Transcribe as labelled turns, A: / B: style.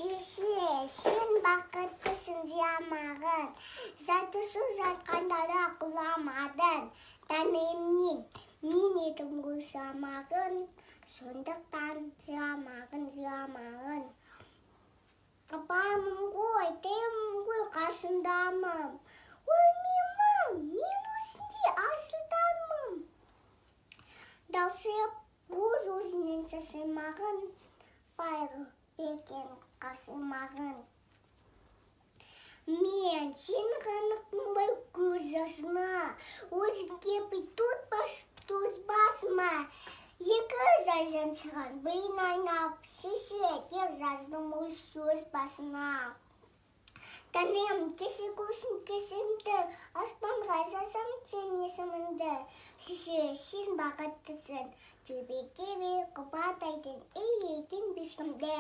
A: Сен бақыттысың жамағын, жатысу жатқандары құламадың. Тәнемнен мен едім ғой жамағын, сондықтан жамағын. Апамын ғой, тәйімін ғой, қасындамын. Өлмеймін, мен осындай асылданмын. Даусып өз-өзінен жасаймағын, байғы берген қасымағын. Мен сен ғанықпын көз жасына, өзің кепі тұз басыма. Екі жазын шығын бейін айнап, сесе деп жаздым өз сөз басына. Тәнем кесе көсін кесімді, аспанға жазам сен есіміңді. Сесе сен бақыттысың, тебе құбатайдың екен бесімді.